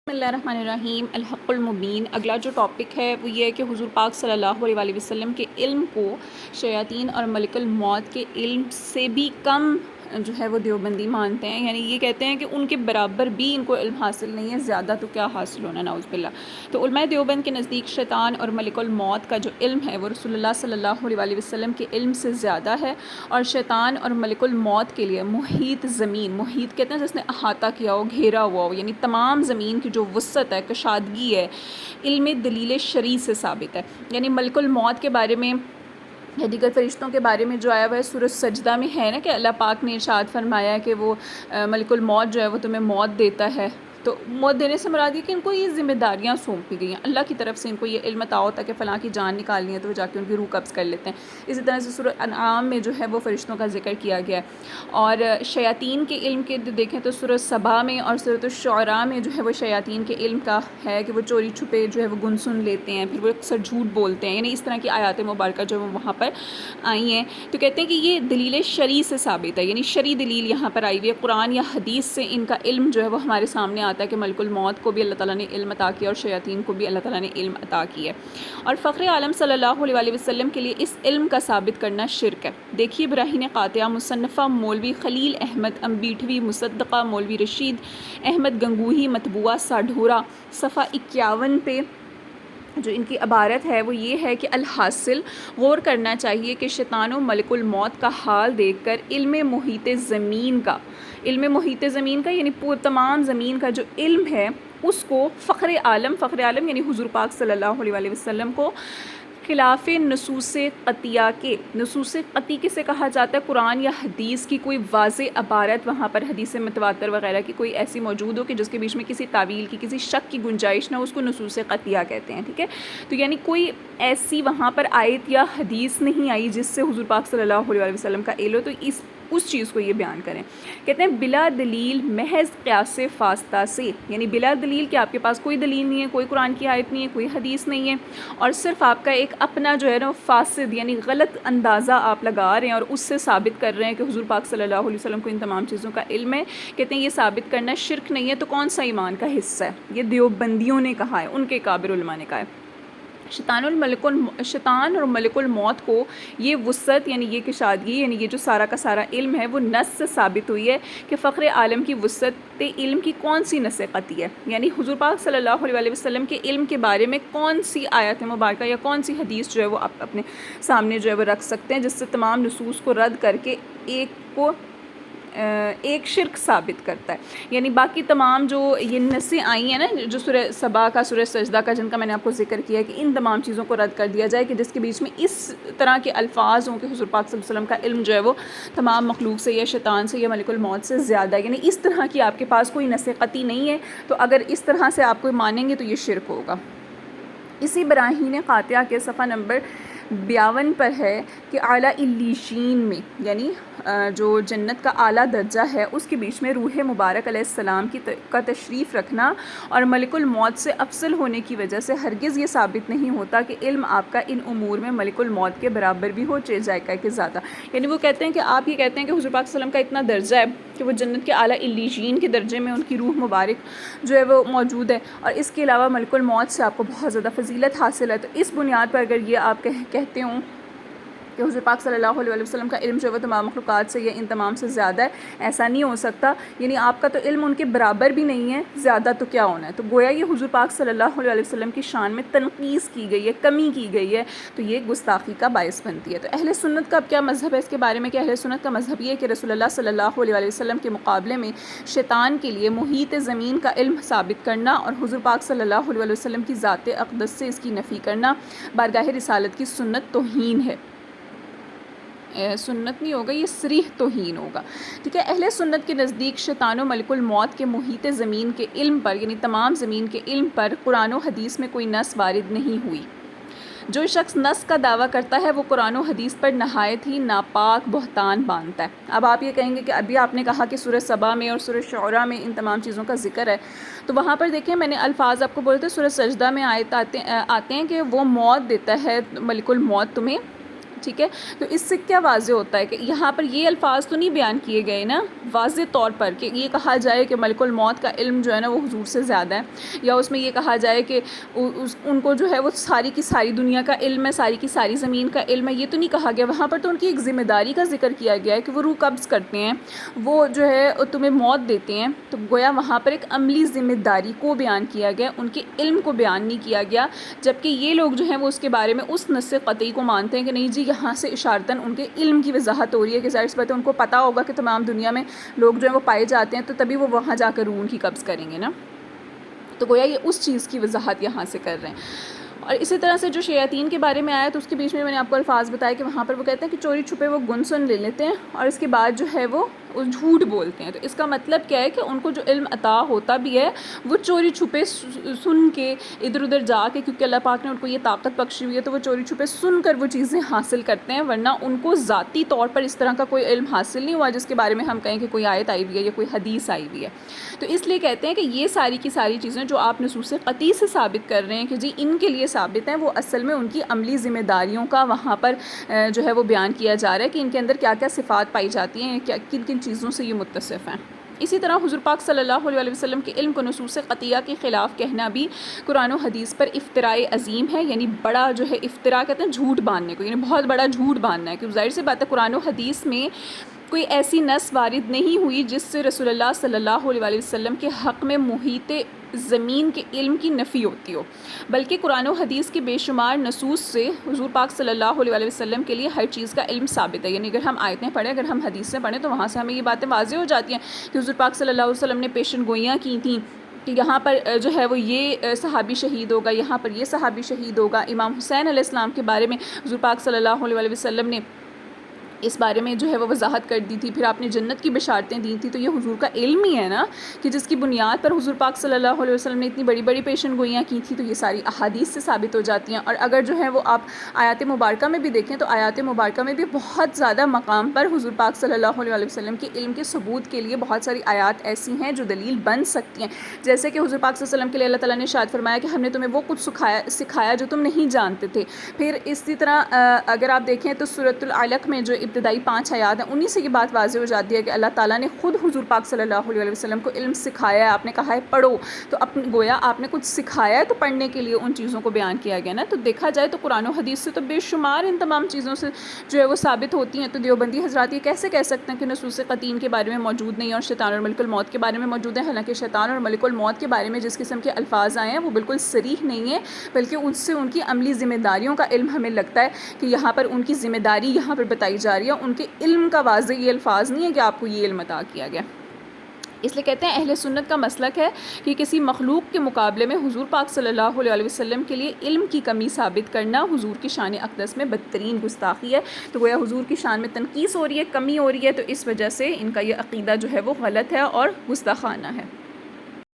بسم اللہ الرحمن الرحیم الحق المبین۔ اگلا جو ٹاپک ہے وہ یہ ہے کہ حضور پاک صلی اللہ علیہ وسلم کے علم کو شیاطین اور ملک الموت کے علم سے بھی کم جو ہے وہ دیوبندی مانتے ہیں، یعنی یہ کہتے ہیں کہ ان کے برابر بھی ان کو علم حاصل نہیں ہے، زیادہ تو کیا حاصل ہونا، نعوذ باللہ۔ تو علماء دیوبند کے نزدیک شیطان اور ملک الموت کا جو علم ہے وہ رسول اللہ صلی اللہ علیہ وسلم کے علم سے زیادہ ہے، اور شیطان اور ملک الموت کے لیے محیط زمین، محیط کہتے ہیں جس نے احاطہ کیا ہو، گھیرا ہوا ہو، یعنی تمام زمین کی جو وسعت ہے، کشادگی ہے، علم دلیل شرعی سے ثابت ہے۔ یعنی ملک الموت کے بارے میں یا دیگر فرشتوں کے بارے میں جو آیا ہوا ہے سورۃ سجدہ میں ہے نا، کہ اللہ پاک نے ارشاد فرمایا ہے کہ وہ ملک الموت جو ہے وہ تمہیں موت دیتا ہے۔ تو موت دینے سے مراد یہ کہ ان کو یہ ذمہ داریاں سونپی گئی ہیں، اللہ کی طرف سے ان کو یہ علم عطا ہوتا ہے کہ فلاں کی جان نکالنی ہے تو وہ جا کے ان کی روح قبض کر لیتے ہیں۔ اسی طرح سے سورۃ انعام میں جو ہے وہ فرشتوں کا ذکر کیا گیا ہے، اور شیاطین کے علم کے دیکھیں تو سورۃ سبا میں اور سورۃ الشعراء میں جو ہے وہ شیاطین کے علم کا ہے کہ وہ چوری چھپے جو ہے وہ گن سن لیتے ہیں، پھر وہ اکثر جھوٹ بولتے ہیں، یعنی اس طرح کی آیات مبارکہ جو وہ وہاں پر آئی ہیں۔ تو کہتے ہیں کہ یہ دلیل شرعی سے ثابت ہے، یعنی شرعی دلیل یہاں پر آئی ہوئی ہے، قرآن یا حدیث سے ان کا علم جو ہے وہ ہمارے سامنے آتا ہے کہ ملک الموت کو بھی اللہ تعالیٰ نے علم عطا کیا اور شیاطین کو بھی اللہ تعالیٰ نے علم عطا کیا ہے۔ اور فخر عالم صلی اللہ علیہ وسلم کے لیے اس علم کا ثابت کرنا شرک ہے۔ دیکھیے براہین قاطعہ مصنفہ مولوی خلیل احمد امبیٹھوی، مصدقہ مولوی رشید احمد گنگوہی، مطبوعہ ساڈھورہ، صفحہ 51 پہ جو ان کی عبارت ہے وہ یہ ہے کہ الحاصل غور کرنا چاہیے کہ شیطان و ملک الموت کا حال دیکھ کر علم محیط زمین کا یعنی تمام زمین کا جو علم ہے اس کو فخر عالم یعنی حضور پاک صلی اللہ علیہ وسلم کو خلاف نصوص قطعیہ کے، نصوص قطعی کسے کہا جاتا ہے؟ قرآن یا حدیث کی کوئی واضح عبارت وہاں پر حدیث متواتر وغیرہ کی کوئی ایسی موجود ہو کہ جس کے بیچ میں کسی تعویل کی، کسی شک کی گنجائش نہ ہو، اس کو نصوص قطعیہ کہتے ہیں، ٹھیک ہے؟ تو یعنی کوئی ایسی وہاں پر آیت یا حدیث نہیں آئی جس سے حضور پاک صلی اللہ علیہ وسلم کا علم ہو، تو اس چیز کو یہ بیان کریں۔ کہتے ہیں بلا دلیل محض قیاس فاستہ سے، یعنی بلا دلیل کہ آپ کے پاس کوئی دلیل نہیں ہے، کوئی قرآن کی آیت نہیں ہے، کوئی حدیث نہیں ہے، اور صرف آپ کا ایک اپنا جو ہے نا فاسد یعنی غلط اندازہ آپ لگا رہے ہیں اور اس سے ثابت کر رہے ہیں کہ حضور پاک صلی اللہ علیہ وسلم کو ان تمام چیزوں کا علم ہے۔ کہتے ہیں یہ ثابت کرنا شرک نہیں ہے، تو کون سا ایمان کا حصہ ہے؟ یہ دیوبندیوں نے کہا ہے، ان کے کابر علماء نے کہا ہے۔ شیطان اور ملک الموت کو یہ وسعت یعنی یہ کشادگی یعنی یہ جو سارا کا سارا علم ہے وہ نص سے ثابت ہوئی ہے کہ فخر عالم کی وسعت علم کی کون سی نص قطعی ہے، یعنی حضور پاک صلی اللہ علیہ وسلم کے علم کے بارے میں کون سی آیت مبارکہ یا کون سی حدیث جو ہے وہ آپ اپنے سامنے جو ہے وہ رکھ سکتے ہیں جس سے تمام نصوص کو رد کر کے ایک شرک ثابت کرتا ہے۔ یعنی باقی تمام جو یہ نصیں آئی ہیں نا، جو سورہ سبا کا، سورہ سجدہ کا، جن کا میں نے آپ کو ذکر کیا ہے کہ ان تمام چیزوں کو رد کر دیا جائے کہ جس کے بیچ میں اس طرح کے الفاظ ہوں کہ حضور پاک صلی اللہ علیہ وسلم کا علم جو ہے وہ تمام مخلوق سے یا شیطان سے یا ملک الموت سے زیادہ ہے، یعنی اس طرح کی آپ کے پاس کوئی نص قطعی نہیں ہے، تو اگر اس طرح سے آپ کو مانیں گے تو یہ شرک ہوگا۔ اسی براہین قاطعہ کے صفحہ نمبر 52 پر ہے کہ اعلیٰ علیشین میں، یعنی جو جنت کا اعلیٰ درجہ ہے اس کے بیچ میں روح مبارک علیہ السلام کا تشریف رکھنا اور ملک الموت سے افضل ہونے کی وجہ سے ہرگز یہ ثابت نہیں ہوتا کہ علم آپ کا ان امور میں ملک الموت کے برابر بھی ہو، چاہے ذائقہ کے زیادہ۔ یعنی وہ کہتے ہیں کہ آپ یہ کہتے ہیں کہ حضور پاک صلی اللہ علیہ وسلم کا اتنا درجہ ہے کہ وہ جنت کے اعلیٰ علیشین کے درجے میں ان کی روح مبارک جو ہے وہ موجود ہے، اور اس کے علاوہ ملک الموت سے آپ کو بہت زیادہ فضیلت حاصل ہے۔ تو اس بنیاد پر اگر یہ آپ کہتے ہوں کہ حضور پاک صلی اللہ علیہ وسلم کا علم جو ہے وہ تمام مخلوقات سے یا ان تمام سے زیادہ ہے، ایسا نہیں ہو سکتا، یعنی آپ کا تو علم ان کے برابر بھی نہیں ہے، زیادہ تو کیا ہونا ہے؟ تو گویا یہ حضور پاک صلی اللہ علیہ وسلم کی شان میں تنقیص کی گئی ہے، کمی کی گئی ہے، تو یہ گستاخی کا باعث بنتی ہے۔ تو اہل سنت کا اب کیا مذہب ہے اس کے بارے میں؟ کہ اہل سنت کا مذہب یہ ہے کہ رسول اللہ صلی اللہ علیہ وسلم کے مقابلے میں شیطان کے لیے محیط زمین کا علم ثابت کرنا اور حضور پاک صلی اللہ علیہ وسلم کی ذات اقدس سے اس کی نفی کرنا بارگاہ رسالت کی سنت توہین ہے، سنت نہیں ہوگا، یہ صریح توہین ہوگا، ٹھیک ہے؟ اہل سنت کے نزدیک شیطان و ملک الموت کے محیط زمین کے علم پر یعنی تمام زمین کے علم پر قرآن و حدیث میں کوئی نص وارد نہیں ہوئی۔ جو شخص نص کا دعویٰ کرتا ہے وہ قرآن و حدیث پر نہایت ہی ناپاک بہتان باندھتا ہے۔ اب آپ یہ کہیں گے کہ ابھی آپ نے کہا کہ سورہ سبا میں اور سورہ شعراء میں ان تمام چیزوں کا ذکر ہے، تو وہاں پر دیکھیں میں نے الفاظ آپ کو بولتے سورہ سجدہ میں آتے ہیں کہ وہ موت دیتا ہے ملک الموت تمہیں ٹھیک ہے. تو اس سے کیا واضح ہوتا ہے کہ یہاں پر یہ الفاظ تو نہیں بیان کیے گئے نا واضح طور پر کہ یہ کہا جائے کہ ملک الموت کا علم جو ہے نا وہ حضور سے زیادہ ہے، یا اس میں یہ کہا جائے کہ ان کو جو ہے وہ ساری کی ساری دنیا کا علم ہے، ساری کی ساری زمین کا علم ہے. یہ تو نہیں کہا گیا. وہاں پر تو ان کی ایک ذمہ داری کا ذکر کیا گیا ہے کہ وہ روح قبض کرتے ہیں، وہ جو ہے تمہیں موت دیتے ہیں. تو گویا وہاں پر ایک عملی ذمہ داری کو بیان کیا گیا، ان کے علم کو بیان نہیں کیا گیا. جبکہ یہ لوگ جو ہیں وہ اس کے بارے میں اس نص قطعی کو مانتے ہیں کہ نہیں جی یہاں سے اشارتاً ان کے علم کی وضاحت ہو رہی ہے کہ ظاہر سی بات ہے ان کو پتہ ہوگا کہ تمام دنیا میں لوگ جو ہیں وہ پائے جاتے ہیں، تو تبھی وہ وہاں جا کر روح ان کی قبض کریں گے نا. تو گویا یہ اس چیز کی وضاحت یہاں سے کر رہے ہیں. اور اسی طرح سے جو شیاطین کے بارے میں آیا تو اس کے بیچ میں نے آپ کو الفاظ بتایا کہ وہاں پر وہ کہتے ہیں کہ چوری چھپے وہ گن سن لے لیتے ہیں اور اس کے بعد جو ہے وہ جھوٹ بولتے ہیں. تو اس کا مطلب کیا ہے کہ ان کو جو علم عطا ہوتا بھی ہے وہ چوری چھپے سن کے ادھر ادھر جا کے، کیونکہ اللہ پاک نے ان کو یہ طاقت بخشی ہوئی ہے تو وہ چوری چھپے سن کر وہ چیزیں حاصل کرتے ہیں، ورنہ ان کو ذاتی طور پر اس طرح کا کوئی علم حاصل نہیں ہوا جس کے بارے میں ہم کہیں کہ کوئی آیت آئی ہوئی ہے یا کوئی حدیث آئی ہوئی ہے. تو اس لیے کہتے ہیں کہ یہ ساری کی ساری چیزیں جو آپ نصوص قطعی سے ثابت کر رہے ہیں کہ جی ان کے لیے ثابت ہیں، وہ اصل میں ان کی عملی ذمہ داریوں کا وہاں پر جو ہے وہ بیان کیا جا رہا ہے کہ ان کے اندر کیا کیا صفات پائی جاتی ہیں، کیا کن کن چیزوں سے یہ متصف ہیں. اسی طرح حضور پاک صلی اللہ علیہ وسلم کے علم کو نصوص قطعیہ کے خلاف کہنا بھی قرآن و حدیث پر افتراء عظیم ہے. یعنی بڑا جو ہے افتراء کہتے ہیں جھوٹ باندھنے کو، یعنی بہت بڑا جھوٹ باندھنا ہے. کہ ظاہر سی بات ہے قرآن و حدیث میں کوئی ایسی نص وارد نہیں ہوئی جس سے رسول اللہ صلی اللہ علیہ وسلم کے حق میں محیط زمین کے علم کی نفی ہوتی ہو، بلکہ قرآن و حدیث کے بے شمار نصوص سے حضور پاک صلی اللہ علیہ وسلم کے لیے ہر چیز کا علم ثابت ہے. یعنی اگر ہم آیتیں پڑھیں، اگر ہم حدیثیں پڑھیں تو وہاں سے ہمیں یہ باتیں واضح ہو جاتی ہیں کہ حضور پاک صلی اللہ علیہ وسلم نے پیشن گوئیاں کی تھیں کہ یہاں پر جو ہے وہ یہ صحابی شہید ہوگا، یہاں پر یہ صحابی شہید ہوگا. امام حسین علیہ السلام کے بارے میں حضور پاک صلی اللہ علیہ وسلم نے اس بارے میں جو ہے وہ وضاحت کر دی تھی. پھر آپ نے جنت کی بشارتیں دی تھیں. تو یہ حضور کا علم ہی ہے نا کہ جس کی بنیاد پر حضور پاک صلی اللہ علیہ وسلم نے اتنی بڑی بڑی پیشن گوئیاں کی تھیں. تو یہ ساری احادیث سے ثابت ہو جاتی ہیں. اور اگر جو ہے وہ آپ آیات مبارکہ میں بھی دیکھیں تو آیات مبارکہ میں بھی بہت زیادہ مقام پر حضور پاک صلی اللہ علیہ وسلم کے علم کے ثبوت کے لیے بہت ساری آیات ایسی ہیں جو دلیل بن سکتی ہیں. جیسے کہ حضور پاک صلی اللہ علیہ وسلم کے لیے اللہ تعالیٰ نے ارشاد فرمایا کہ ہم نے تمہیں وہ کچھ سکھایا جو تم نہیں جانتے تھے. پھر اسی طرح اگر آپ دیکھیں تو سورۃ العلق میں جو ابتدائی 5 آیات ہیں انہی سے یہ بات واضح ہو جاتی ہے کہ اللہ تعالیٰ نے خود حضور پاک صلی اللہ علیہ وسلم کو علم سکھایا ہے. آپ نے کہا ہے پڑھو، تو گویا آپ نے کچھ سکھایا ہے تو پڑھنے کے لیے ان چیزوں کو بیان کیا گیا نا. تو دیکھا جائے تو قرآن و حدیث سے تو بے شمار ان تمام چیزوں سے جو ہے وہ ثابت ہوتی ہیں. تو دیوبندی حضرات یہ کیسے کہہ سکتے ہیں کہ نصوص قطعی کے بارے میں موجود نہیں اور شیطان اور ملک الموت کے بارے میں موجود ہیں؟ حالانکہ شیطان اور ملک الموت کے بارے میں جس قسم کے الفاظ آئے ہیں وہ بالکل صریح نہیں ہیں، بلکہ اس سے ان کی عملی ذمہ داریوں کا علم ہمیں لگتا ہے کہ یہاں پر ان کی ذمہ داری یہاں پر بتائی جا رہی ہے. ان کے علم کا واضح یہ الفاظ نہیں ہے کہ آپ کو یہ علم عطا کیا گیا. اس لیے کہتے ہیں اہل سنت کا مسلک ہے کہ کسی مخلوق کے مقابلے میں حضور پاک صلی اللہ علیہ وسلم کے لیے علم کی کمی ثابت کرنا حضور کی شان اقدس میں بدترین گستاخی ہے. تو گویا حضور کی شان میں تنقیص ہو رہی ہے، کمی ہو رہی ہے. تو اس وجہ سے ان کا یہ عقیدہ جو ہے وہ غلط ہے اور گستاخانہ ہے.